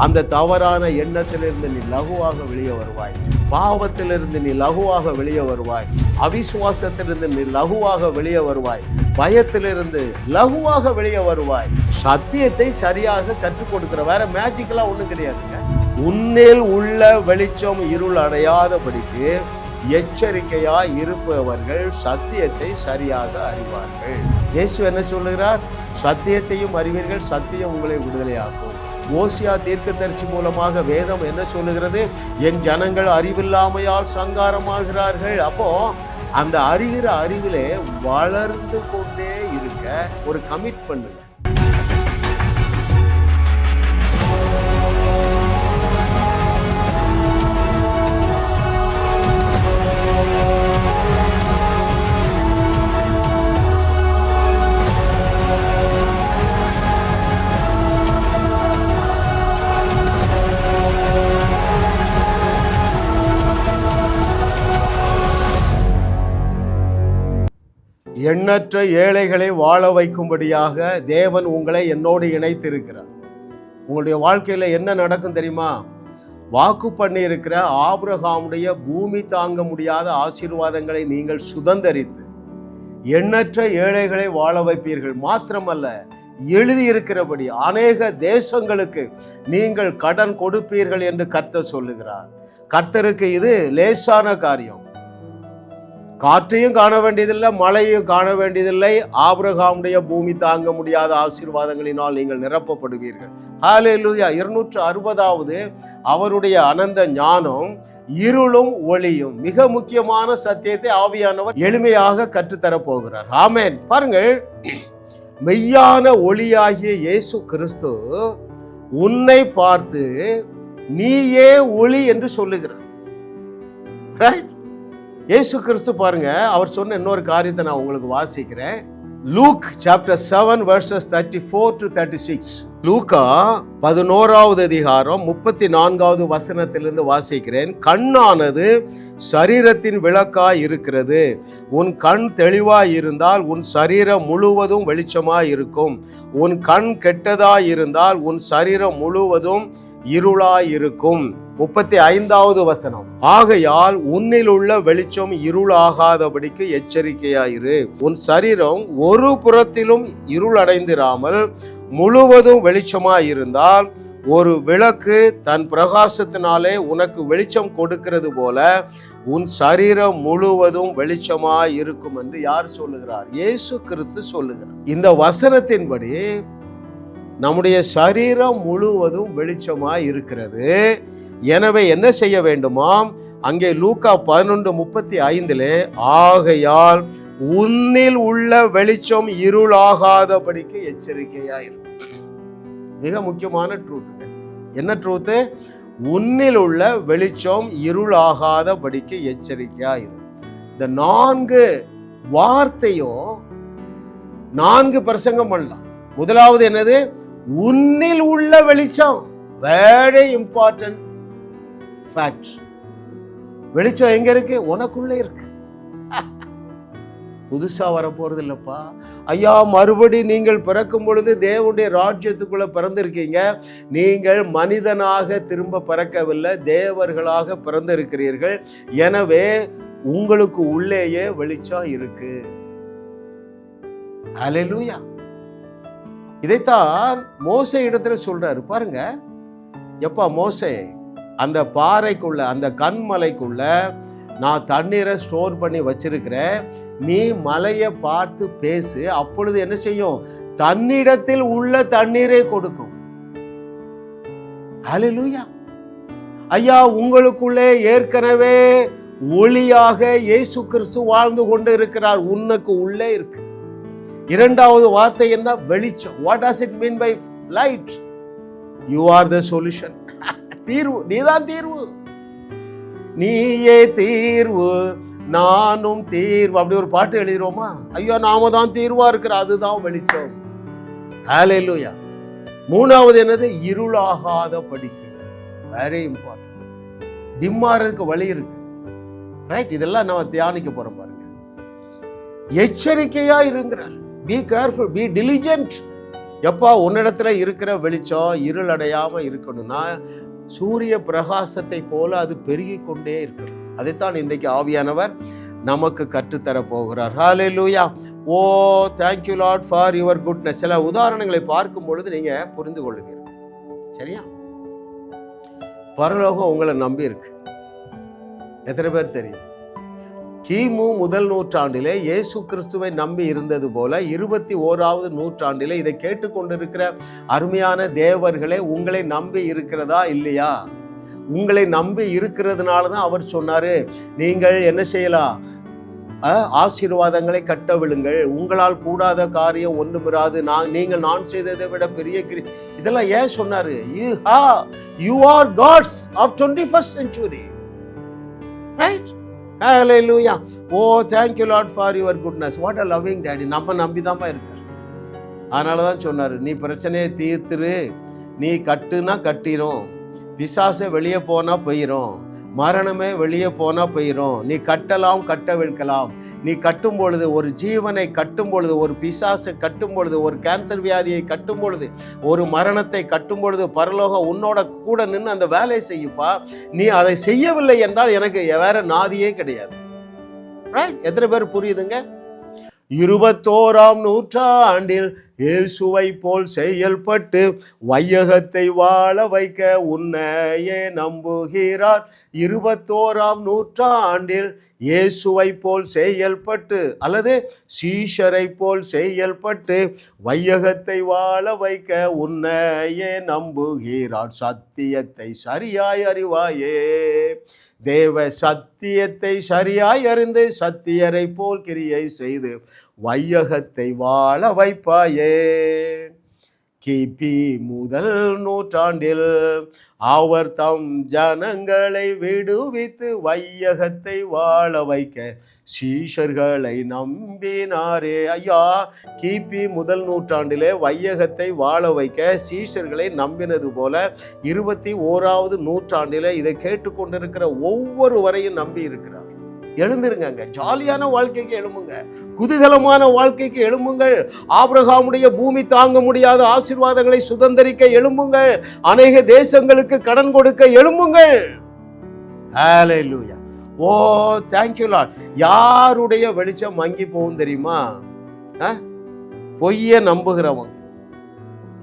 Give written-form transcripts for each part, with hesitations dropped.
அந்த தவறான எண்ணத்திலிருந்து நீ லகுவாக வெளியே வருவாய். பாவத்திலிருந்து நீ லகுவாக வெளியே வருவாய். அவிசுவாசத்திலிருந்து நீ லகுவாக வெளியே வருவாய். பயத்திலிருந்து லகுவாக வெளியே வருவாய். சத்தியத்தை சரியாக கற்றுக் கொடுக்கிற, வேற மேஜிக்கெல்லாம் ஒண்ணும் கிடையாதுங்க. உன்னில் உள்ள வெளிச்சம் இருள் அடையாதபடிக்கு எச்சரிக்கையாய் இருப்பவர்கள் சத்தியத்தை சரியாக அறிவார்கள். இயேசு என்ன சொல்லுகிறார்? சத்தியத்தையும் அறிவீர்கள், சத்தியம் உங்களை விடுதலையாக்கும். ஓசியா தீர்க்கதரிசி மூலமாக வேதம் என்ன சொல்லுகிறது? என் ஜனங்கள் அறிவில்லாமையால் சங்காரமாகிறார்கள். அப்போ அந்த அறிகிற அறிவிலே வளர்ந்து கொண்டே இருக்க ஒரு கமிட் பண்ணுங்க. எண்ணற்ற ஏழைகளை வாழ வைக்கும்படியாக தேவன் உங்களை என்னோடு இணைத்திருக்கிறார். உங்களுடைய வாழ்க்கையில் என்ன நடக்கும் தெரியுமா? வாக்கு பண்ணி இருக்கிற ஆபிரகாமுடைய பூமி தாங்க முடியாத ஆசீர்வாதங்களை நீங்கள் சுதந்தரித்து எண்ணற்ற ஏழைகளை வாழ வைப்பீர்கள். மாத்திரமல்ல, எழுதியிருக்கிறபடி அநேக தேசங்களுக்கு நீங்கள் கடன் கொடுப்பீர்கள் என்று கர்த்தர் சொல்லுகிறார். கர்த்தருக்கு இது லேசான காரியம். காற்றையும் காண வேண்டியதில்லை, மழையும் காண வேண்டியதில்லை. ஆபிரகாமுடைய பூமி தாங்க முடியாத ஆசீர்வாதங்களினால் நீங்கள் நிரப்பப்படுவீர்கள். ஹல்லேலூயா. 260வது அவருடைய அனந்த ஞானம், இருளும் ஒளியும். மிக முக்கியமான சத்தியத்தை ஆவியானவர் எளிமையாக கற்றுத்தரப் போகிறார். ஆமென். பாருங்கள், மெய்யான ஒளியாகிய இயேசு கிறிஸ்து உன்னை பார்த்து நீயே ஒளி என்று சொல்லுகிறார். ரைட்? இயேசு கிறிஸ்து பாருங்க, அவர் சொன்ன இன்னொரு காரியத்தை நான் உங்களுக்கு வாசிக்கிறேன். Look chapter 7 verses 34 to 36. லூக்கா 11வது அதிகாரம் 34வது வசனத்திலிருந்து வாசிக்கிறேன். கண்ணானது சரீரத்தின் விளக்காய் இருக்கிறது. உன் கண் தெளிவாய் இருந்தால் உன் சரீரம் முழுவதும் வெளிச்சமாய் இருக்கும். உன் கண் கெட்டதாய் இருந்தால் உன் சரீரம் முழுவதும் இருளாய் இருக்கும். 35வது வசனம். ஆகையால் உன்னில் உள்ள வெளிச்சம் இருளாகாதபடிக்கு எச்சரிக்கையாயிரு. உன் சரீரம் ஒரு புறத்திலும் இருள் அடைந்திராமல் முழுவதும் வெளிச்சமாயிருந்தால், ஒரு விளக்கு தன் பிரகாசத்தினாலே உனக்கு வெளிச்சம் கொடுக்கிறது போல உன் சரீரம் முழுவதும் வெளிச்சமாய் இருக்கும் என்று யார் சொல்லுகிறார்? இயேசு கிறிஸ்து சொல்லுகிறார். இந்த வசனத்தின்படி நம்முடைய சரீரம் முழுவதும் வெளிச்சமாய் இருக்கிறது. எனவே என்ன செய்ய வேண்டுமாம்? அங்கே லூக்கா 11:35 ஆகையால் உன்னில் உள்ள வெளிச்சம் இருளாகாதபடிக்கு எச்சரிக்கையாயிரு. மிக முக்கியமான ட்ரூத். என்ன ட்ரூத்? உன்னில் உள்ள வெளிச்சம் இருளாகாதபடிக்கு எச்சரிக்கையாயிரு. இந்த 4 வார்த்தையும் 4 பிரசங்கம் பண்ணலாம். முதலாவது என்னது? உன்னில் உள்ள வெளிச்சம். Very important fact. வெளிச்சம் எங்க இருக்கு? உனக்குள்ள இருக்கு. புதுசா வரப்போறது இல்லப்பா. ஐயா, மறுபடி நீங்கள் பிறக்கும் பொழுது தேவனுடைய ராஜ்யத்துக்குள்ள பிறந்திருக்கீங்க. நீங்கள் மனிதனாக திரும்ப பிறக்கவில்லை, தேவர்களாக பிறந்திருக்கிறீர்கள். எனவே உங்களுக்கு உள்ளேயே வெளிச்சம் இருக்கு. ஹல்லேலூயா. இதைத்தான் மோசே இடத்துல சொல்றாரு. பாருங்க, எப்பா மோசே, அந்த பாறைக்குள்ள, அந்த கண்மலைக்குள்ள நான் தண்ணீரை ஸ்டோர் பண்ணி வச்சிருக்கிறேன். நீ மலையை பார்த்து பேசு, அப்பொழுது என்ன செய்யும்? தன்னிடத்தில் உள்ள தண்ணீரை கொடுக்கும். ஹல்லேலூயா. ஐயா, உங்களுக்குள்ளே ஏற்கனவே ஒளியாக இயேசு கிறிஸ்து வாழ்ந்து கொண்டு இருக்கிறார். உனக்கு உள்ளே இருக்கு. இரண்டாவது வார்த்தை என்ன? வெளிச்சம். What does it mean by light? You are the solution. தீர்வு. நீதான் தீர்வு. நீயே தீர்வு, நானும் தீர்வு. அப்படி ஒரு பாட்டு எழுதிரோமா? ஐயோ, நாம தான் தீர்வா இருக்கிற. அதுதான் வெளிச்சம். ஹல்லேலூயா. மூணாவது என்னது? இருளாகாத படிக்கு. Very important. டிம்மாறதுக்கு வழி இருக்கு. ரைட்? இதெல்லாம் நம்ம தியானிக்க போறோம். பாருங்க, எச்சரிக்கையா இருங்கிறார். Be careful, be diligent. எப்பா உன்னிடத்துல இருக்கிற வெளிச்சம் இருளடையாம இருக்கணும்னா சூரிய பிரகாசத்தை போல அது பெருகி கொண்டே இருக்கணும். அதைத்தான் இன்றைக்கு ஆவியானவர் நமக்கு கற்றுத்தர போகிறார். ஹல்லேலூயா. ஓ thank you Lord for your goodness. சில உதாரணங்களை பார்க்கும் பொழுது நீங்க புரிந்து கொள்ளுவீர்கள். சரியா? பரலோகம் உங்களை நம்பி இருக்கு. எத்தனை பேர் தெரியும்? கிமு முதல் நூற்றாண்டிலே இயேசு கிறிஸ்துவை நம்பி இருந்தது போல 21வது நூற்றாண்டிலே இதை கேட்டுக்கொண்டிருக்கிற அருமையான தேவர்களே உங்களை நம்பி இருக்கிறதா இல்லையா? உங்களை நம்பி இருக்கிறதுனால தான் அவர் சொன்னாரு, நீங்கள் என்ன செய்யலாம்? ஆசீர்வாதங்களை கட்டவிழுங்கள், உங்களால் கூடாத காரியம் ஒன்றுமிராது, நீங்கள் நான் செய்ததை விட பெரிய இதெல்லாம் ஏன் சொன்னாரு? You are gods of 21st century, right? Hallelujah. Oh thank you Lord for your goodness. What a loving daddy. நம்ம நம்பிதாமா இருக்காரு. அதனால தான் சொன்னாரு, நீ பிரச்சனையை தீர்த்துரு, நீ கட்டுனா கட்டிரும், பிசாசை வெளியே போனா போயிரும், மரணமே வெளியே போனா போயிரும். நீ கட்டலாம் கட்டவிழ்க்கலாம். நீ கட்டும் பொழுது, ஒரு ஜீவனை கட்டும் பொழுது, ஒரு பிசாசை கட்டும் பொழுது, ஒரு கேன்சர் வியாதியை கட்டும் பொழுது, ஒரு மரணத்தை கட்டும் பொழுது பரலோகம் உன்னோட கூட நின்று அந்த வேலையை செய்யுப்பா. நீ அதை செய்யவில்லை என்றால் எனக்கு வேற நாதியே கிடையாது. எத்தனை பேர் புரியுதுங்க? 21ஆம் நூற்றாண்டில் இயேசுவை போல் செயல்பட்டு வையகத்தை வாழ வைக்க உன்னையே நம்புகிறார். 21ஆம் நூற்றாண்டில் இயேசுவை போல் செயல்பட்டு அல்லது சீஷரை போல் செயல்பட்டு வையகத்தை வாழ வைக்க உன்னையே நம்புகிறார். சத்தியத்தை சரியாய் அறிவாயே, தேவ சத்தியத்தை சரியாய் அறிந்து சத்தியரை போல் கிரியை செய்து வையகத்தை வாழ வைப்பாயே. கிபி முதல் நூற்றாண்டில் அவர் தம் ஜனங்களை விடுவித்து வையகத்தை வாழ வைக்க சீஷர்களை நம்பினாரே. ஐயா, கிபி முதல் நூற்றாண்டிலே வையகத்தை வாழ வைக்க சீஷர்களை நம்பினது போல 21வது நூற்றாண்டிலே இதை கேட்டுக்கொண்டிருக்கிற ஒவ்வொருவரையும் நம்பி இருக்கிறார். எழுந்திருங்க, ஜாலியான வாழ்க்கைக்கு எழும்புங்க, குதூகலமான வாழ்க்கைக்கு எழும்புங்கள், ஆபிரகாமுடைய பூமி தாங்க முடியாத ஆசீர்வாதங்களை சுதந்தரிக்க எழும்புங்கள், அநேக தேசங்களுக்கு கடன் கொடுக்க எழும்புங்கள். ஹல்லேலூயா. ஓ thank you Lord. யாருடைய வெளிச்சம் மங்கி போகும் தெரியுமா? பொய்ய நம்புகிறவங்க.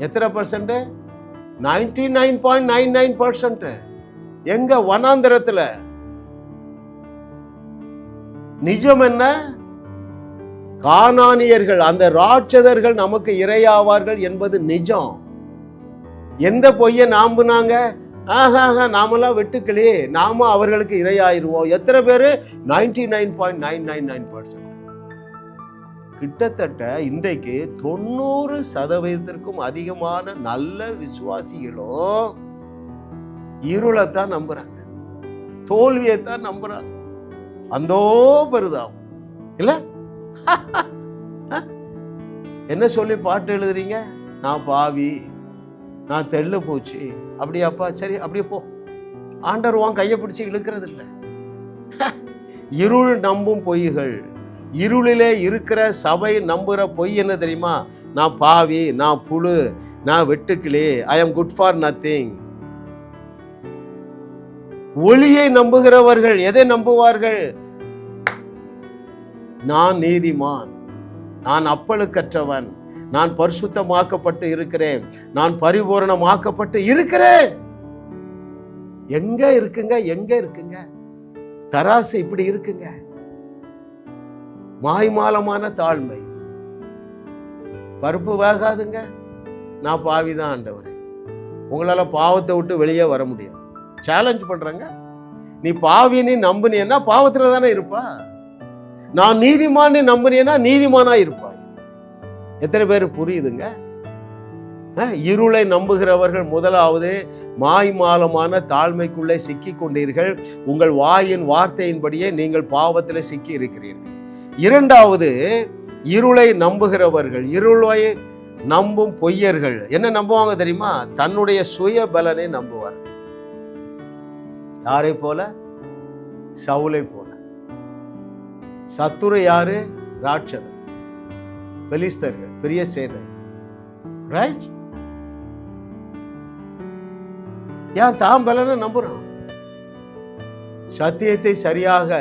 எத்தனை பர்சன்ட்? 99.99%. எங்க? வனாந்தரத்துல. நிஜம் என்ன? கானானியர்கள், அந்த ராட்சதர்கள் நமக்கு இரையாவார்கள் என்பது நிஜம். எந்த பொய்யை நம்புனாங்க? நாமெல்லாம் வெட்டுக்கிளி, நாம அவர்களுக்கு இரையாயிருவோம். எத்தனை பேரு? 99.999%. கிட்டத்தட்ட இன்றைக்கு 90% அதிகமான நல்ல விசுவாசிகளும் இருளைத்தான் நம்புறாங்க, தோல்வியைத்தான் நம்புறாங்க. அந்தோ பெருதாம் இல்ல? என்ன சொல்லி பாட்டு எழுதுறீங்க? நான் பாவி, நான் தெள்ளு போச்சு. அப்படியாப்பா, சரி அப்படியே போ. ஆண்டவர் உன் கையை பிடிச்சி இழுக்கிறது இல்லை. இருள் நம்பும் பொய்கள். இருளிலே இருக்கிற சபை நம்புகிற பொய் என்ன தெரியுமா? நான் பாவி, நான் புழு, நான் வெட்டுக்கிளி, I am good for nothing. ஒளியை நம்புகிறவர்கள் எதை நம்புவார்கள்? நான் நீதிமான், நான் அப்பழுக்கற்றவன், நான் பரிசுத்தமாக்கப்பட்டு இருக்கிறேன், நான் பரிபூரணமாக்கப்பட்டு இருக்கிறேன். எங்க இருக்குங்க? எங்க இருக்குங்க? தராசு இப்படி இருக்குங்க. மாய்மாலமான தாழ்மை. பருப்பு வேகாதுங்க. நான் பாவிதான் ஆண்டவரே, உங்களால பாவத்தை விட்டு வெளியே வர முடியாது. சேலஞ்ச் பண்றேங்க. நீ பாவின்னு நம்புனீன்னா பாவத்துல தானே இருப்பா. நான் நீதிமான்னு நம்புனீன்னா நீதிமானா இருப்பாய். எத்தனை பேர் புரியுதுங்க? இருளை நம்புகிறவர்கள் முதலாவது மாய்மாலமான தாழ்மைக்குள்ளே சிக்கி கொண்டீர்கள். உங்கள் வாயின் வார்த்தையின்படியே நீங்கள் பாவத்தில் சிக்கி இருக்கிறீர்கள். இரண்டாவது, இருளை நம்புகிறவர்கள், இருளை நம்பும் பொய்யர்கள் என்ன நம்புவாங்க தெரியுமா? தன்னுடைய சுய பலனை நம்புவார்கள். யாரை போல? சவுலை போல. சத்துரு யாரு? ராட்சதன், பெலிஸ்தர்கள், பெரிய சேனை. ரைட்? ஏன் தான் பலனை நம்புறான்? சத்தியத்தை சரியாக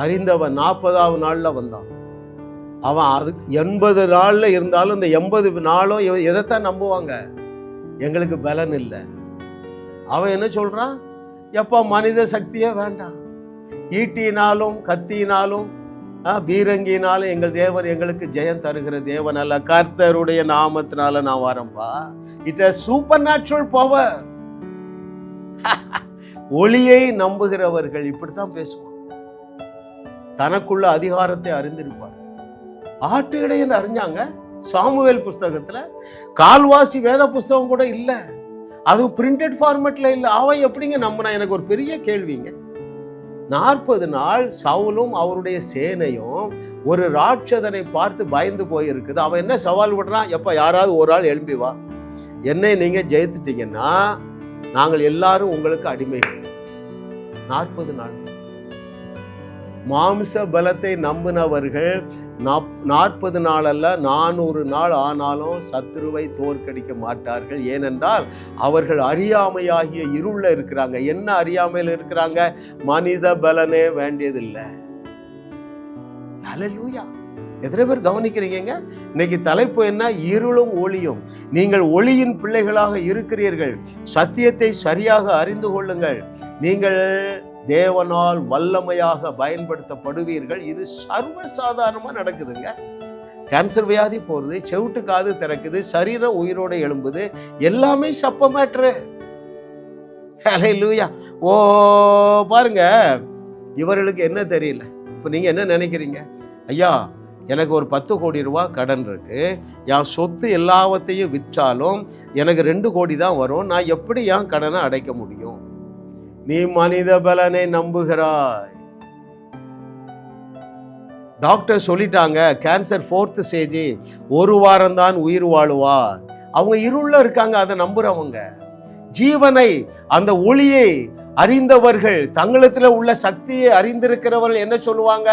அறிந்தவன் 40வது நாள்ல வந்தான். அவன் அது 80 நாள்ல இருந்தாலும் இந்த 80 நாளும் எதைத்தான் நம்புவாங்க? எங்களுக்கு பலன் இல்லை. அவன் என்ன சொல்றான்? எப்பா மனித சக்தியே வேண்டாம், ஈட்டினாலும் கத்தினாலும் பீரங்கினாலும் எங்கள் தேவன் எங்களுக்கு ஜெயம் தருகிற தேவன் அல்ல, கர்த்தருடைய நாமத்தினால நான் வரேன்பா. It is supernatural power. ஒளியை நம்புகிறவர்கள் இப்படித்தான் பேசுவாங்க. தனக்குள்ள அதிகாரத்தை அறிந்திருப்பார். ஆட்டு இடையன்னு அறிஞ்சாங்க. சாமுவேல் புஸ்தகத்துல கால்வாசி வேத புஸ்தகம் கூட இல்லை, அது பிரிண்டட் ஃபார்மேட்ல இல்லை. அவன் எப்படிங்க நம்பினா? எனக்கு ஒரு பெரிய கேள்விங்க. 40 நாள் சவுலும் அவருடைய சேனையும் ஒரு ராட்சதனை பார்த்து பயந்து போயிருக்குது. அவன் என்ன சவால் விடுறான்? எப்ப யாராவது ஒரு ஆள் எழும்பி வா, என்னை நீங்க ஜெயித்துட்டீங்கன்னா நாங்கள் எல்லாரும் உங்களுக்கு அடிமைகள். 40 நாள் மாம்ச பலத்தை நம்பினவர்கள் 40 நாள் அல்ல 400 நாள் ஆனாலும் சத்துருவை தோற்கடிக்க மாட்டார்கள். ஏனென்றால் அவர்கள் அறியாமையாகிய இருள இருக்கிறாங்க. என்ன அறியாமையில் இருக்கிறாங்க? மனித பலனே வேண்டியதில்லை. ஹல்லேலூயா! எத்தனை பேர் கவனிக்கிறீங்க? இன்னைக்கு தலைப்பு என்ன? இருளும் ஒளியும். நீங்கள் ஒளியின் பிள்ளைகளாக இருக்கிறீர்கள். சத்தியத்தை சரியாக அறிந்து கொள்ளுங்கள். நீங்கள் தேவனால் வல்லமையாக பயன்படுத்தப்படுவீர்கள். இது சர்வசாதாரணமா நடக்குதுங்க. கேன்சர் வியாதி போறது, செவிட்டு காது திறக்குது, சரீரம் உயிரோட எழும்புது, எல்லாமே சப்பமேட்ரு. ஹல்லேலூயா! ஓ பாருங்க, இவர்களுக்கு என்ன தெரியல. இப்ப நீங்க என்ன நினைக்கிறீங்க? ஐயா, எனக்கு ஒரு 10 கோடி ரூபாய் கடன் இருக்கு, என் சொத்து எல்லாவற்றையும் விற்றாலும் எனக்கு 2 கோடி தான் வரும், நான் எப்படி என் கடனை அடைக்க முடியும்? நீ மனித பலனை நம்புகிறாய். டாக்டர் சொல்லிட்டாங்க கேன்சர் 4th ஸ்டேஜ், 1 வாரம் தான் உயிர் வாழுவார். அவங்க இருள இருக்காங்க, அதை நம்புறவங்க. ஜீவனை, அந்த ஒளியை அறிந்தவர்கள், தங்களிடத்தில் உள்ள சக்தியை அறிந்திருக்கிறவர்கள் என்ன சொல்லுவாங்க?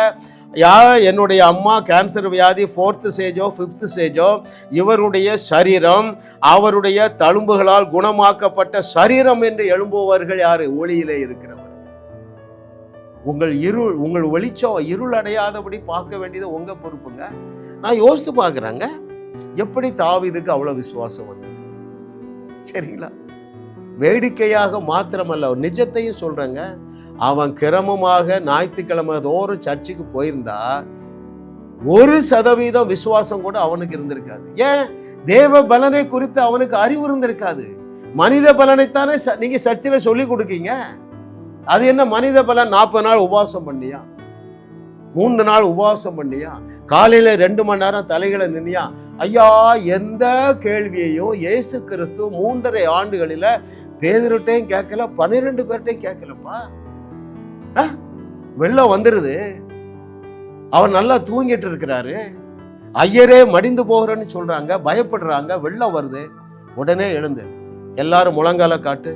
என்னுடைய அம்மா கேன்சர் வியாதி 4th ஸ்டேஜோ 5th ஸ்டேஜோ, இவருடைய சரீரம் அவருடைய தழும்புகளால் குணமாக்கப்பட்ட சரீரம் என்று எழும்புவர்கள் யாரு? ஒளியிலே இருக்கிறவர். உங்கள் வெளிச்சம் இருள் அடையாதபடி பார்க்க வேண்டியது உங்க பொறுப்புங்க. நான் யோசித்து பார்க்குறேங்க, எப்படி தாவீதுக்கு அவ்வளவு விசுவாசம் வந்தது? சரிங்களா? வேடிக்கையாக மாத்திரமல்ல, நிஜத்தையும் சொல்றேங்க. அவன் கிரமமாக ஞாயிற்றுக்கிழமை தோறும் சர்ச்சுக்கு போயிருந்தா 1% விசுவாசம் கூட அவனுக்கு இருந்திருக்காது. ஏன்? தேவ பலனை குறித்து அவனுக்கு அறிவு இருந்திருக்காது. மனித பலனைத்தானே நீங்க சர்ச்சில் சொல்லி கொடுக்கீங்க. அது என்ன மனித பலன்? 40 நாள் உபவாசம் பண்ணியா? 3 நாள் உபவாசம் பண்ணியா? காலையில 2 மணி நேரம் தலைகளை நின்னியா? ஐயா, எந்த கேள்வியையும் இயேசு கிறிஸ்து 3.5 ஆண்டுகளில பேதுருட்டையும் கேட்கல, 12 பேர்ட்டையும் கேட்கலப்பா. வெள்ளம் வந்துருது, அவர் நல்லா தூங்கிட்டு இருக்கிறாரு, ஐயரே மடிந்து போகிறேன்னு சொல்றாங்க, பயப்படுறாங்க, வெள்ளம் வருது. உடனே எழுந்து எல்லாரும் முழங்கால காட்டு.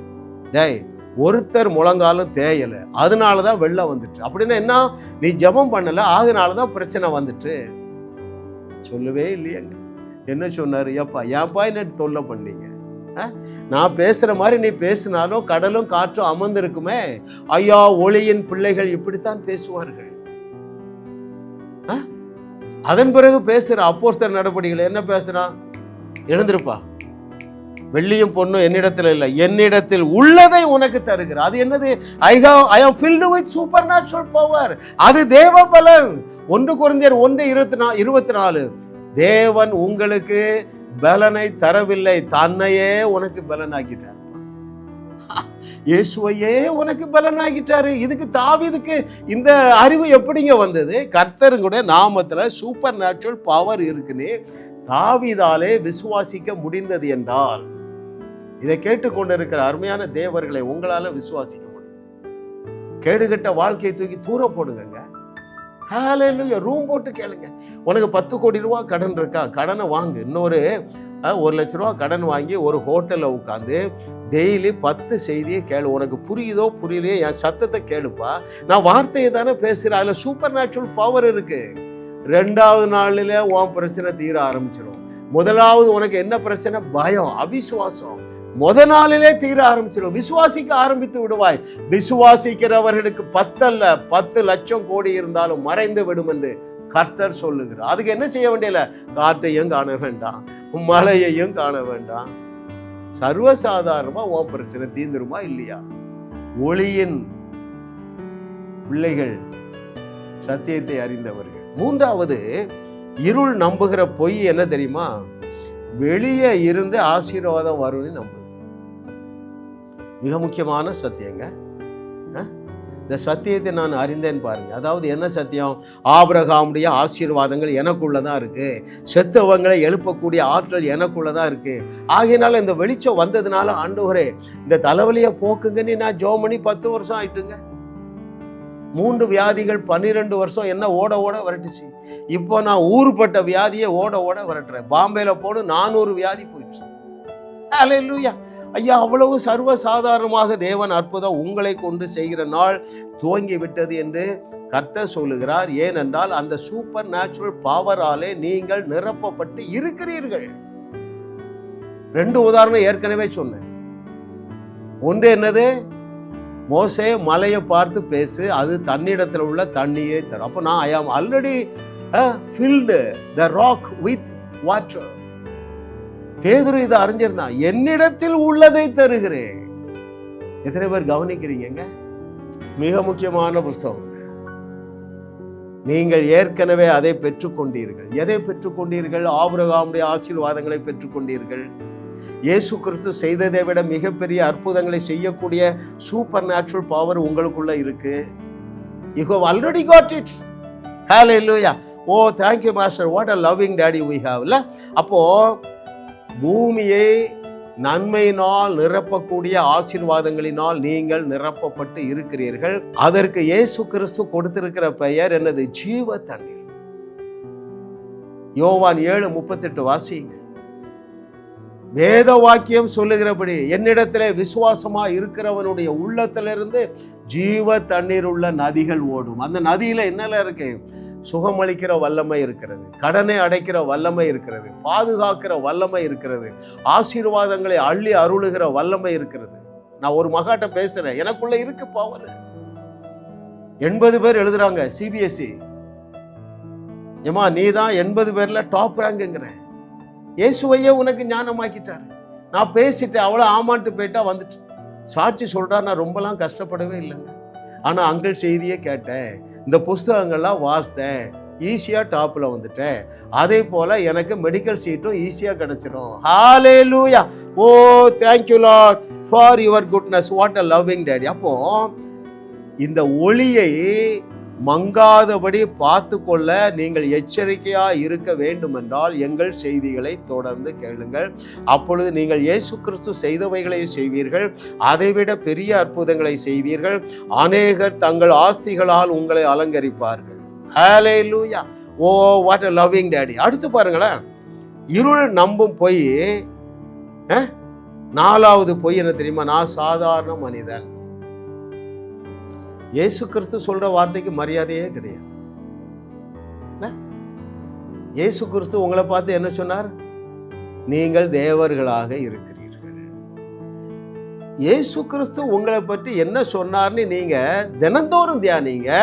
டேய், ஒருத்தர் முழங்காலும் தேயலை, அதனாலதான் வெள்ளம் வந்துட்டு. அப்படின்னா என்ன? நீ ஜெபம் பண்ணல, அதனாலதான் பிரச்சனை வந்துட்டு. சொல்லவே இல்லையங்க. என்ன சொன்னாரு? ஏப்பா ஏப்பா என்ன தொல்லை பண்ணீங்க? நான் பேசுற மாதிரி நீ பேசினாலும் கடலும் காற்றும் அமர்ந்திருக்குமே. ஐயா, ஒளியின் பிள்ளைகள் இப்படித்தான் பேசுவார்கள். அதன் பிறகு பேசுற அப்போஸ்தலர் நடபடிகள் என்ன பேசுறான்? எழுந்திருப்பா, வெள்ளியும் பொண்ணும் என்னிடத்தில் இல்லை, என்னிடத்தில் உள்ளதை உனக்கு தருகிறார். அது என்னது? I am filled with supernatural power. அது தேவ பலன். 1 கொரிந்தியர் 1:24, தேவன் உங்களுக்கு பலனை தரவில்லை, தன்னையே உனக்கு பலனாக்கிட்டார். இயேசுவையே உனக்கு பலனாகிட்டாரு. இதுக்கு தாவீதுக்கு இந்த அறிவு எப்படிங்க வந்தது? கர்த்தருடைய நாமத்துல சூப்பர் நேச்சுரல் பவர் இருக்குன்னு தாவீதாலே விசுவாசிக்க முடிந்தது என்றால், இதை கேட்டுக்கொண்டிருக்கிற அருமையான தேவர்களை உங்களால விசுவாசிக்க முடியும். கேடுகட்ட வாழ்க்கையை தூக்கி தூர போடுங்க. ஹல்லேலூயா! ரூம் போட்டு கேளுங்க. உனக்கு 10 கோடி ரூபாய் கடன் இருக்கா? கடனை வாங்கு. இன்னொரு 1 லட்ச ரூபா கடன் வாங்கி ஒரு ஹோட்டலில் உட்காந்து டெய்லி 10 செய்தியை கேளு. உனக்கு புரியுதோ புரியலையோ என் சத்தத்தை கேளுப்பா. நான் வார்த்தையை தானே பேசுகிறேன். அதில் சூப்பர் நேச்சுரல் பவர் இருக்கு. 2வது நாளில் உன் பிரச்சனை தீர ஆரம்பிச்சிடும். முதலாவது உனக்கு என்ன பிரச்சனை? பயம், அவிசுவாசம். நாளிலே தீர ஆரம்பிச்சிடும். விசுவாசிக்க ஆரம்பித்து விடுவாய். விசுவாசிக்கிறவர்களுக்கு 10 அல்ல 10 லட்சம் கோடி இருந்தாலும் மறைந்து விடும் என்று கர்த்தர் சொல்லுகிறார். அதுக்கு என்ன செய்ய வேண்டியல? காற்றையும் காண வேண்டாம், மழையையும் காண வேண்டாம். சர்வசாதாரணமா உன் பிரச்சனை தீந்துருமா இல்லையா? ஒளியின் பிள்ளைகள், சத்தியத்தை அறிந்தவர்கள். மூன்றாவது, இருள் நம்புகிற பொய் என்ன தெரியுமா? வெளியே இருந்து ஆசீர்வாதம் வரும்னு நம்புது. மிக முக்கியமான சத்தியங்க. இந்த சத்தியத்தை நான் அறிந்தேன் பாருங்க. அதாவது என்ன சத்தியம்? ஆபிரகாமுடைய ஆசீர்வாதங்கள் எனக்குள்ளதான் இருக்கு. செத்தவங்களை எழுப்பக்கூடிய ஆற்றல் எனக்குள்ளதான் இருக்கு. ஆகையினால இந்த வெளிச்சம் வந்ததுனால, ஆண்டவரே இந்த தலைவலியை போக்குங்கன்னு நான் ஜெபம் பண்ணி 10 வருஷம் ஆயிட்டுங்க. 3 வியாதிகள் 12 வருஷம் என்ன ஓட விரட்டுச்சு. இப்போ நான் ஊருப்பட்ட வியாதியை ஓட விரட்டுறேன். பாம்பேல போன 400 வியாதி போயிடுச்சு. அல்லேலூயா. ஐயா, அவ்வளவு சர்வசாதாரணமாக தேவன் அற்புதம் உங்களை கொண்டு செய்கிற நாள் துவங்கி விட்டது என்று கர்த்தர் சொல்லுகிறார். ஏனென்றால் அந்த சூப்பர் நேச்சுரல் பவராலே நீங்கள் நிரப்பப்பட்டு இருக்கிறீர்கள். 2 உதாரணம் ஏற்கனவே சொன்னேன். ஒன்று என்னது? மோசே மலையை பார்த்து பேசு, அது தன்னிடத்தில் உள்ள தண்ணியை தரும். அப்போ நான் ஐ ஆம் already field the rock with water. பேதுரு இதை அறிஞ்சிருந்தான். என்னிடத்தில் உள்ளதை தருகிறேன். எத்தனை பேர் கவனிக்கிறீங்க? மிக முக்கியமான புஸ்தகம். நீங்கள் ஏற்கனவே அதை பெற்றுக்கொண்டீர்கள். எதை பெற்றுக்கொண்டீர்கள்? ஆபிரகாமுடைய ஆசீர்வாதங்களை பெற்றுக்கொண்டீர்கள். இயேசு கிறிஸ்து செய்ததை விட மிகப்பெரிய அற்புதங்களை செய்யக்கூடிய சூப்பர் நேச்சுரல் பவர் உங்களுக்குள்ள இருக்கு. You have already got it. Hallelujah. Oh, thank you master. What a loving daddy we have. அப்போ பூமியை நன்மையினால் நிரப்பக்கூடிய ஆசீர்வாதங்களினால் நீங்கள் நிரப்பப்பட்டு இருக்கிறீர்கள். அதற்கு இயேசு கிறிஸ்து கொடுத்திருக்கிற பெயர் என்னது? ஜீவ தண்ணீர். யோவான் 7:38 வாசியுங்கள். வேத வாக்கியம் சொல்லுகிறபடி என்னிடத்திலே விசுவாசமா இருக்கிறவனுடைய உள்ளத்திலிருந்து ஜீவ தண்ணீர் உள்ள நதிகள் ஓடும். அந்த நதியில என்னெல்லாம் இருக்கு? சுகமளிக்கிற வல்லமை இருக்கிறது, கடனை அடைக்கிற வல்லமை இருக்கிறது, பாதுகாக்கிற வல்லமை இருக்கிறது, ஆசீர்வாதங்களை அள்ளி அருளுகிற வல்லமை இருக்கிறது. நான் ஒரு மகாட்ட பேசுறேன், எனக்குள்ள இருக்கு பவர். 80 பேர் எழுதுறாங்க சிபிஎஸ்சி. ஏமா நீ தான் 80 பேர்ல டாப் ரேங்க்ங்கிறேன். இயேசுவையே உனக்கு ஞானமாக்கிட்டார். நான் பேசிட்டேன், அவ்வளோ ஆமான்ட்டு போயிட்டா வந்துட்டு சாட்சி சொல்கிறார். நான் ரொம்பலாம் கஷ்டப்படவே இல்லைங்க. ஆனால் அங்கிள் செய்தியே கேட்டேன், இந்த புஸ்தகங்கள்லாம் வாசித்தேன், ஈஸியாக டாப்பில் வந்துட்டேன். அதே போல் எனக்கு மெடிக்கல் சீட்டும் ஈஸியாக கிடச்சிடும். Hallelujah. Oh thank you Lord for your goodness. What a loving daddy. அப்போது இந்த ஒளியை மங்காதபடி பார்த்து கொள்ள நீங்கள் எச்சரிக்கையாக இருக்க வேண்டும் என்றால் எங்கள் செய்திகளை தொடர்ந்து கேளுங்கள். அப்பொழுது நீங்கள் இயேசு கிறிஸ்து செய்தவைகளை செய்வீர்கள், அதைவிட பெரிய அற்புதங்களை செய்வீர்கள். அநேகர் தங்கள் ஆஸ்திகளால் உங்களை அலங்கரிப்பார்கள். Hallelujah. Oh what a loving daddy. அடுத்து பாருங்களேன், இருள் நம்பும் பொய். 4வது பொய் என்ன தெரியுமா? நான் சாதாரண மனிதன். இயேசு கிறிஸ்து சொல்ற வார்த்தைக்கு மரியாதையே கிடையாது. இயேசு கிறிஸ்து உங்களை பார்த்து என்ன சொன்னார்? நீங்கள் தேவர்களாக இருக்கிறீர்கள். இயேசு கிறிஸ்து உங்களை பற்றி என்ன சொன்னார்னு நீங்க தினந்தோறும் தியானிங்க.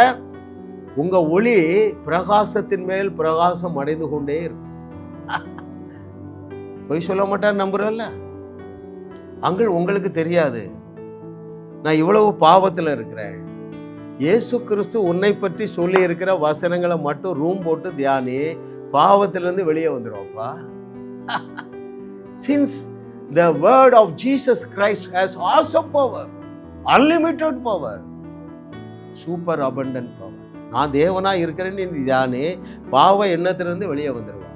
உங்க ஒளி பிரகாசத்தின் மேல் பிரகாசம் அடைந்து கொண்டே இருக்கும். பொய் சொல்ல மாட்டார், நம்புறல்ல. அங்கிள் உங்களுக்கு தெரியாது, நான் இவ்வளவு பாவத்தில் இருக்கிறேன். இயேசு கிறிஸ்து உன்னை பற்றி சொல்லி இருக்கிற வசனங்களை மட்டும் ரூம் போட்டு தியானி, பாவத்திலிருந்து வெளியே வந்துடுவோப்பா. Since the word of Jesus Christ has awesome power, unlimited power, super abundant power. நான் தேவனா இருக்கிறேன்னு தியானி, பாவ எண்ணத்திலிருந்து வெளியே வந்துடுவான்.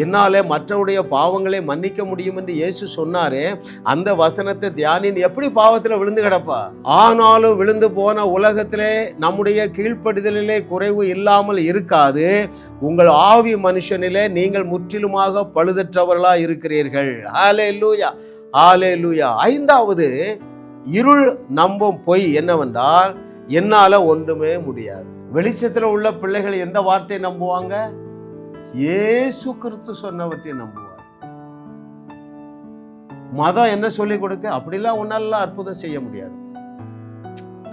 என்னாலே மற்றவருடைய பாவங்களை மன்னிக்க முடியும் என்று இயேசு சொன்னாரே, அந்த வசனத்தை தியானின் எப்படி பாவத்தில் விழுந்து கிடப்பா? ஆனாலும் விழுந்து போன உலகத்திலே நம்முடைய கீழ்ப்படிதலிலே குறைவு இல்லாமல் இருக்காது. உங்கள் ஆவி மனுஷனிலே நீங்கள் முற்றிலுமாக பழுதற்றவர்களாக இருக்கிறீர்கள். ஹல்லேலூயா, ஹல்லேலூயா. 5வது இருள் நம்பும் பொய் என்னவென்றால், என்னால ஒன்றுமே முடியாது. வெளிச்சத்தில் உள்ள பிள்ளைகள் எந்த வார்த்தையை நம்புவாங்க? இயேசு கிறிஸ்து சொன்னவற்றை நம்புவார். மதம் என்ன சொல்லி கொடுக்க? அப்படிலாம் ஒன்னால அற்புதம் செய்ய முடியாது.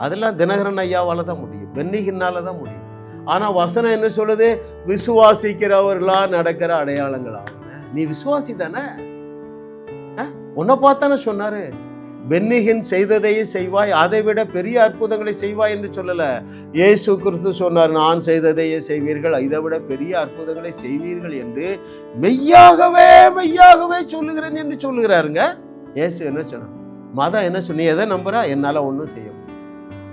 அதெல்லாம் தினகரன் ஐயாவால தான் முடியும், பென்னிகின்னால தான் முடியும். ஆனா வசனம் என்ன சொல்லுது? விசுவாசிக்கிறவர்களா நடக்கிற அடையாளங்களாக. நீ விசுவாசி தானே, உன்னை பார்த்தானே சொன்னாரு. பென்னிகின் செய்ததையே செய்வாய், அதை விட பெரிய அற்புதங்களை செய்வாய் என்று சொல்லல. இயேசு கிறிஸ்து சொன்னார், நான் செய்ததையே செய்வீர்கள், இதை விட பெரிய அற்புதங்களை செய்வீர்கள் என்று மெய்யாகவே மெய்யாகவே சொல்லுகிறேன் என்று சொல்லுகிறாருங்க. இயேசு என்ன சொன்னார்? மதம் என்ன சொன்ன? நீ எதை நம்புறா? என்னால ஒன்றும் செய்ய முடியும்.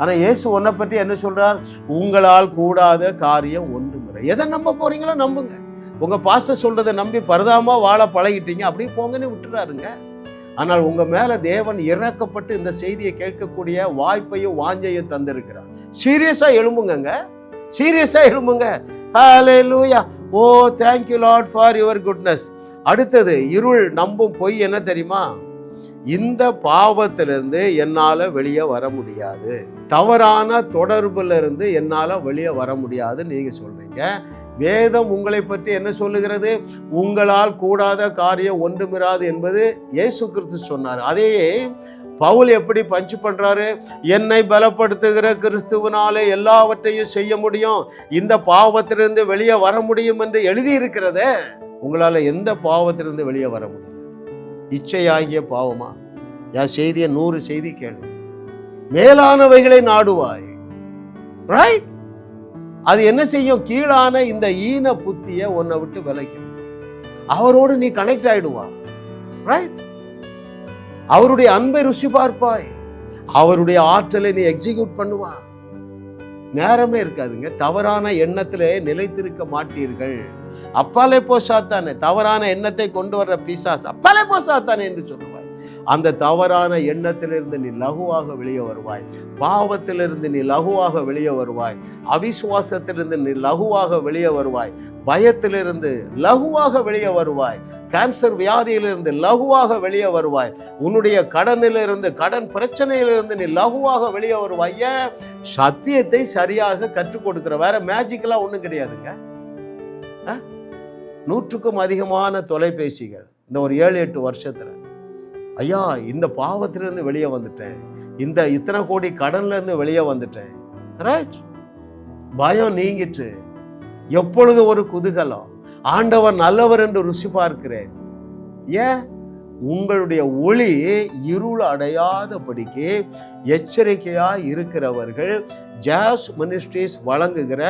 ஆனா இயேசு உன்னை பற்றி என்ன சொல்றார்? உங்களால் கூடாத காரியம் ஒன்றுமுறை. எதை நம்ப போறீங்களோ நம்புங்க. உங்க பாஸ்டர் சொல்றதை நம்பி பரதாமா வாழ பழகிட்டீங்க, அப்படியே போங்கன்னு விட்டுறாருங்க. ஆனால் உங்க மேல தேவன் இறக்கப்பட்டு இந்த செய்தியை கேட்கக்கூடிய வாய்ப்பையும் வாஞ்சையும் தந்திருக்கிறார். சீரியஸா எழும்புங்க, சீரியஸா எழும்புங்க. ஹல்லேலூயா. ஓ thank you Lord for your goodness. அடுத்தது இருள் நம்பும் பொய் என்ன தெரியுமா? இந்த பாவத்திலிருந்து என்னால வெளியே வர முடியாது, தவறான தொடர்புல இருந்து என்னால வெளியே வர முடியாது நீங்க சொல்றீங்க. வேதம் உங்களை பற்றி என்ன சொல்லுகிறது? உங்களால் கூடாத காரியம் ஒன்றுமிராது என்பது இயேசு கிறிஸ்து சொன்னார். அதையே பவுல் எப்படி பஞ்சு பண்றாரு? என்னை பலப்படுத்துகிற கிறிஸ்துவனாலே எல்லாவற்றையும் செய்ய முடியும், இந்த பாவத்திலிருந்து வெளியே வர முடியும் என்று எழுதி இருக்கிறதே. உங்களால எந்த பாவத்திலிருந்து வெளியே வர முடியும்? இச்சையாகிய பாவமா? என் செய்தியை 100 செய்தி கேளு. மேலானவைகளை நாடுவாய், ரைட்? அது என்ன செய்யும்? கீழான இந்த ஈன புத்திய உன்னை விட்டு விலக்கும். அவரோடு நீ கனெக்ட் ஆயிடுவா, ரைட்? அவருடைய அன்பை ருசி பார்ப்பாய், அவருடைய ஆற்றலை நீ எக்ஸிக்யூட் பண்ணுவா. நேரமே இருக்காதுங்க. தவறான எண்ணத்திலே நிலைத்திருக்க மாட்டீர்கள். அப்பாலே போ சாத்தானே, தவறான எண்ணத்தை கொண்டு வர்ற பிசாசு அப்பாலே போ சாத்தானே என்று சொல்லுவாய். அந்த தவறான எண்ணத்திலிருந்து நீ லகுவாக வெளியே வருவாய். பாவத்திலிருந்து நீ லகுவாக வெளியே வருவாய். அவிசுவாசத்திலிருந்து நீ லகுவாக வெளியே வருவாய். பயத்திலிருந்து லகுவாக வெளியே வருவாய். கேன்சர் வியாதியிலிருந்து லகுவாக வெளியே வருவாய். உன்னுடைய கடனிலிருந்து, கடன் பிரச்சனையிலிருந்து நீ லகுவாக வெளியே வருவாய். சத்தியத்தை சரியாக கற்றுக் கொடுக்கிற, வேற மேஜிக்கெல்லாம் ஒன்றும் கிடையாதுங்க. 100க்கும் அதிகமான தொலைபேசிகள் இந்த ஒரு 7-8 வருஷத்துல. ஐயா, இந்த பாவத்திலிருந்து வெளியே வந்துட்டேன், இந்த இத்தனை கோடி கடன்ல இருந்து வெளியே வந்துட்டேன், ரைட்? பயம் நீங்கிட்டு எப்பொழுது ஒரு குதூகலம், ஆண்டவர் நல்லவர் என்று ருசி பார்க்கிறேன். ஏன்? உங்களுடைய ஒளி இருள் அடையாதபடிக்கு எச்சரிக்கையாய் இருக்கிறவர்கள் ஜாஸ் மினிஸ்ட்ரீஸ் வழங்குகிற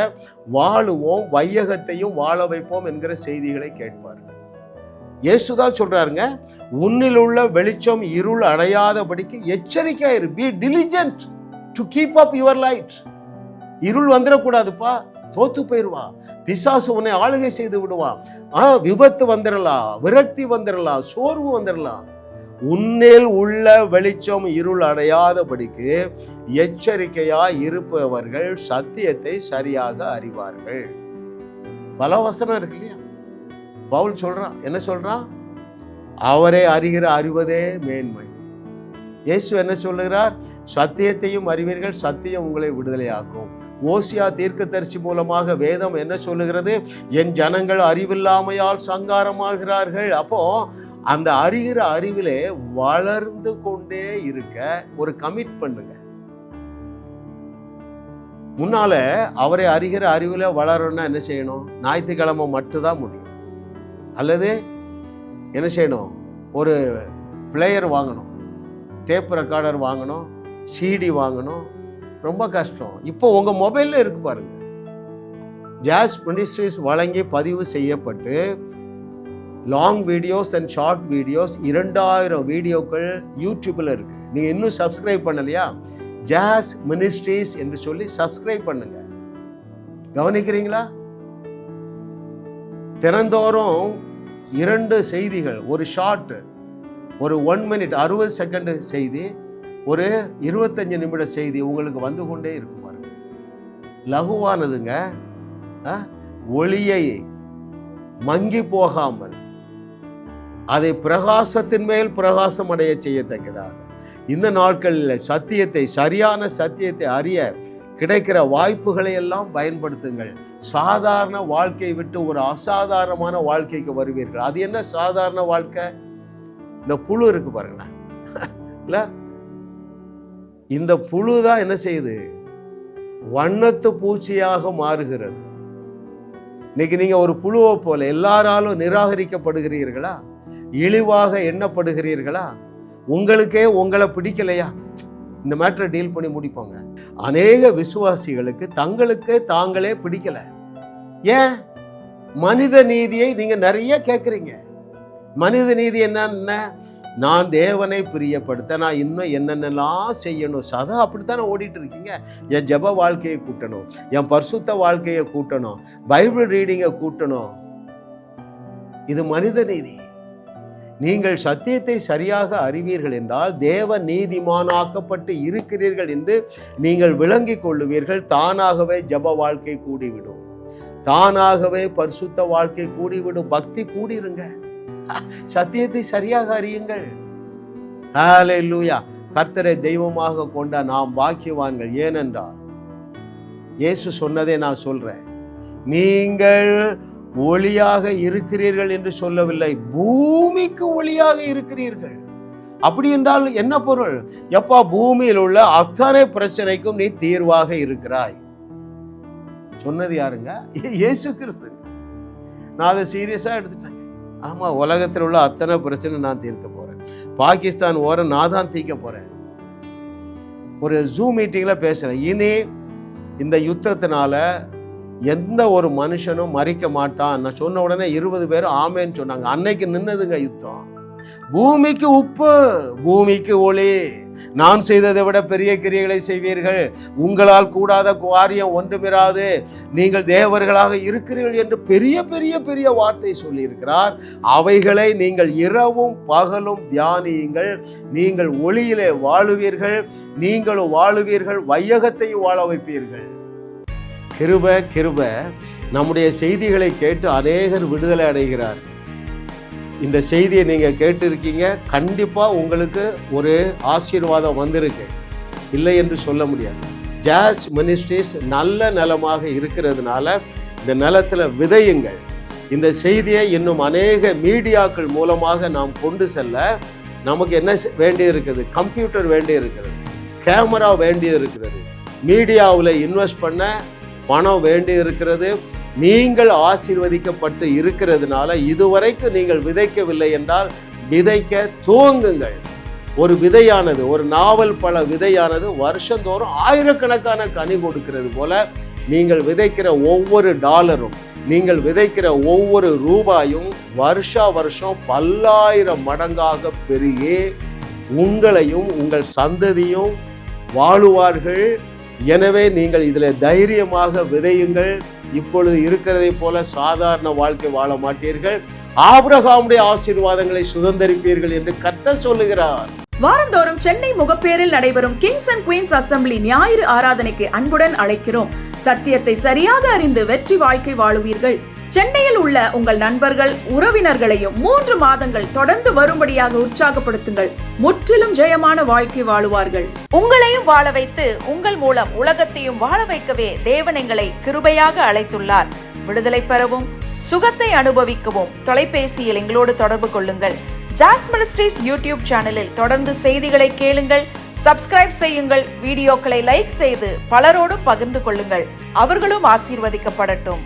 வாழுவோம் வையகத்தையும் வாழ வைப்போம் என்கிற செய்திகளை கேட்பார்கள். இயேசுதான் சொல்றாருங்க, உன்னில் உள்ள வெளிச்சம் இருள் அடையாதபடிக்கு எச்சரிக்கையா இரு. Be diligent to keep up your light. இருள் வந்துடக்கூடாதுப்பா, தோத்து போயிடுவா. பிசாசு உன்னை ஆளுகை செய்து விடுவான். விபத்து வந்துடலாம், விரக்தி வந்துடலாம், சோர்வு வந்துடலாம். உன்னில் உள்ள வெளிச்சம் இருள் அடையாதபடிக்கு எச்சரிக்கையாய் இருப்பவர்கள் சத்தியத்தை சரியாக அறிவார்கள். பல வசனம் இருக்கு இல்லையா? பவுல் சொல்றான், என்ன சொல்றான்? அவரை அறிகிற அறிவதே மேன்மை. இயேசு என்ன சொல்லுகிறார்? சத்தியத்தையும் அறிவீர்கள், சத்தியம் உங்களை விடுதலையாக்கும். ஓசியா தீர்க்கதரிசி மூலமாக வேதம் என்ன சொல்லுகிறது? என் ஜனங்கள் அறிவில்லாமையால் சங்காரமாகிறார்கள். அப்போ அந்த அறிகிற அறிவிலே வளர்ந்து கொண்டே இருக்க ஒரு கமிட் பண்ணுங்க. முன்னால அவரை அறிகிற அறிவில வளரணும்னா என்ன செய்யணும்? ஞாயிற்றுக்கிழமை மட்டும்தான் முடியும். அல்லது என்ன செய்யணும்? ஒரு பிளேயர் வாங்கணும், டேப் ரெக்கார்டர் வாங்கணும், சிடி வாங்கணும். ரொம்ப கஷ்டம். இப்போ உங்கள் மொபைலில் இருக்கு பாருங்க. ஜாஸ் மினிஸ்ட்ரீஸ் வழங்கி பதிவு செய்யப்பட்டு long videos and short videos 2000 வீடியோக்கள் யூடியூப்பில் இருக்கு. நீங்கள் இன்னும் சப்ஸ்கிரைப் பண்ணலையா? ஜாஸ் மினிஸ்ட்ரீஸ் என்று சொல்லி சப்ஸ்கிரைப் பண்ணுங்க. கவனிக்கிறீங்களா? தினந்தோறும் 2 செய்திகள், ஒரு ஷார்ட், ஒரு 1 மினிட் 60 செகண்ட் செய்தி, ஒரு 25 நிமிட செய்தி உங்களுக்கு வந்து கொண்டே இருக்கும் பாருங்க. லகுவானதுங்க. ஒளியை மங்கி போகாமல் அதை பிரகாசத்தின் மேல் பிரகாசம் அடைய செய்யத்தக்கதாக இந்த நாட்களில் சத்தியத்தை, சரியான சத்தியத்தை அறிய கிடைக்கிற வாய்ப்புகளை எல்லாம் பயன்படுத்துங்கள். சாதாரண வாழ்க்கையை விட்டு ஒரு அசாதாரணமான வாழ்க்கைக்கு வருவீர்கள். அது என்ன சாதாரண வாழ்க்கை? இந்த புழு இருக்கு பாருங்களேன், இல்ல இந்த புழு தான் என்ன செய்யுது? வண்ணத்து பூச்சியாக மாறுகிறது. இன்னைக்கு நீங்க ஒரு புழுவை போல எல்லாராலும் நிராகரிக்கப்படுகிறீர்களா? இழிவாக எண்ணப்படுகிறீர்களா? உங்களுக்கே உங்களை பிடிக்கலையா? இந்த மேட்டரை டீல் பண்ணி முடிப்பாங்க. அநேக விசுவாசிகளுக்கு தங்களுக்கு தாங்களே பிடிக்கல. ஏன்? மனித நீதியை நீங்க நிறைய கேட்குறீங்க. மனித நீதி என்ன? நான் தேவனை பிரியப்படுத்த நான் இன்னும் என்னென்னலாம் செய்யணும், சதா அப்படித்தானே ஓடிட்டு இருக்கீங்க. என் ஜெப வாழ்க்கையை கூட்டணும், என் பரிசுத்த வாழ்க்கையை கூட்டணும், பைபிள் ரீடிங்கை கூட்டணும். இது மனித நீதி. நீங்கள் சத்தியத்தை சரியாக அறிவீர்கள் என்றால் தேவ நீதிமானாக்கப்பட்டு இருக்கிறீர்கள் என்று நீங்கள் விளங்கிக் கொள்ளுவீர்கள். தானாகவே ஜெப வாழ்க்கை கூடிவிடும், தானாகவே பரிசுத்த வாழ்க்கை கூடிவிடும், பக்தி கூடிருங்க. சத்தியத்தை சரியாக அறியுங்கள். ஹல்லேலூயா. கர்த்தரை தெய்வமாக கொண்ட நாம் பாக்கியவான்கள். ஏனென்றால் இயேசு சொன்னதை நான் சொல்றேன், நீங்கள் ஒளியாக இருக்கிறீர்கள் என்று சொல்லவில்லை, பூமிக்கு ஒளியாக இருக்கிறீர்கள். அப்படி என்றால் என்ன பொருள்? எப்பா, பூமியில் உள்ள அத்தனை பிரச்சனைக்கும் நீ தீர்வாக இருக்கிறாய். சொன்னது யாருங்க? இயேசு கிறிஸ்து. நான் அதை சீரியஸா எடுத்துட்டேன். ஆமா, உலகத்தில் உள்ள அத்தனை பிரச்சனை நான் தீர்க்க போறேன். பாகிஸ்தான் ஓரம் நான் தான் தீர்க்க போறேன். ஒரு ஜூம் மீட்டிங்ல பேசுறேன். இனி இந்த யுத்தத்தினால எந்த ஒரு மனுஷனும் மறிக்க மாட்டான். நான் சொன்ன உடனே 20 பேர் ஆமேன்னு சொன்னாங்க. அன்னைக்கு நின்னதுங்க யுத்தம். பூமிக்கு உப்பு, பூமிக்கு ஒளி. நான் செய்ததை விட பெரிய கிரியைகளை செய்வீர்கள், உங்களால் கூடாத காரியம் ஒன்றுமிராது, நீங்கள் தேவர்களாக இருக்கிறீர்கள் என்று பெரிய பெரிய பெரிய வார்த்தை சொல்லி இருக்கிறார். அவைகளை நீங்கள் இரவும் பகலும் தியானியுங்கள். நீங்கள் ஒளியிலே வாழுவீர்கள், நீங்களும் வாழுவீர்கள், வையகத்தையும் வாழ வைப்பீர்கள். கிருப கிருப. நம்முடைய செய்திகளை கேட்டு அநேகர் விடுதலை அடைகிறார். இந்த செய்தியை நீங்கள் கேட்டிருக்கீங்க. கண்டிப்பாக உங்களுக்கு ஒரு ஆசீர்வாதம் வந்திருக்கு, இல்லை என்று சொல்ல முடியாது. ஜாஸ் மினிஸ்ட்ரிஸ் நல்ல நிலமாக இருக்கிறதுனால இந்த நிலத்தில் விதையுங்கள். இந்த செய்தியை இன்னும் அநேக மீடியாக்கள் மூலமாக நாம் கொண்டு செல்ல நமக்கு என்ன வேண்டியது இருக்குது? கம்ப்யூட்டர் வேண்டியது இருக்கிறது, கேமரா வேண்டியது இருக்கிறது, மீடியாவில் இன்வெஸ்ட் பண்ண பணம் வேண்டி இருக்கிறது. நீங்கள் ஆசீர்வதிக்கப்பட்டு இருக்கிறதுனால இதுவரைக்கும் நீங்கள் விதைக்கவில்லை என்றால் விதைக்க துவங்குங்கள். ஒரு விதையானது, ஒரு நாவல் பழ விதையானது வருஷந்தோறும் ஆயிரக்கணக்கான கனி கொடுக்கிறது போல நீங்கள் விதைக்கிற ஒவ்வொரு டாலரும், நீங்கள் விதைக்கிற ஒவ்வொரு ரூபாயும் வருஷா வருஷம் பல்லாயிரம் மடங்காக பெருகி உங்களையும் உங்கள் சந்ததியும் வாழுவார்கள். எனவே நீங்கள் இதில் தைரியமாக விதையுங்கள். இப்பொழுது இருக்கிறதை போல சாதாரண வாழ்க்கை வாழ மாட்டீர்கள். ஆபிரகாமுடைய ஆசீர்வாதங்களை சுதந்தரிப்பீர்கள் என்று கர்த்தர் சொல்லுகிறார். வாரந்தோறும் சென்னை முகப்பேரில் நடைபெறும் கிங்ஸ் அண்ட் குயின்ஸ் அசெம்பிளி ஞாயிறு ஆராதனைக்கு அன்புடன் அழைக்கிறோம். சத்தியத்தை சரியாக அறிந்து வெற்றி வாழ்க்கை வாழுவீர்கள். சென்னையில் உள்ள உங்கள் நண்பர்கள் உறவினர்களையும் 3 மாதங்கள் தொடர்ந்து வரும்படியாக உற்சாகப்படுத்துங்கள். முற்றிலும் ஜெயமான வாழ்க்கை வாழுவார்கள். உங்களையும் வாழ வைத்து உங்கள் மூலம் உலகத்தையும் வாழ வைக்கவே தேவன் எங்களை கிருபையாக அழைத்துள்ளார். விடுதலை பெறவும் சுகத்தை அனுபவிக்கவும் தொலைபேசியில் எங்களோடு தொடர்பு கொள்ளுங்கள். ஜாஸ் மினிஸ்ட்ரீஸ் யூடியூப் சேனலில் தொடர்ந்து செய்திகளை கேளுங்கள். சப்ஸ்கிரைப் செய்யுங்கள். வீடியோக்களை லைக் செய்து பலரோடு பகிர்ந்து கொள்ளுங்கள். அவர்களும் ஆசீர்வதிக்கப்படட்டும்.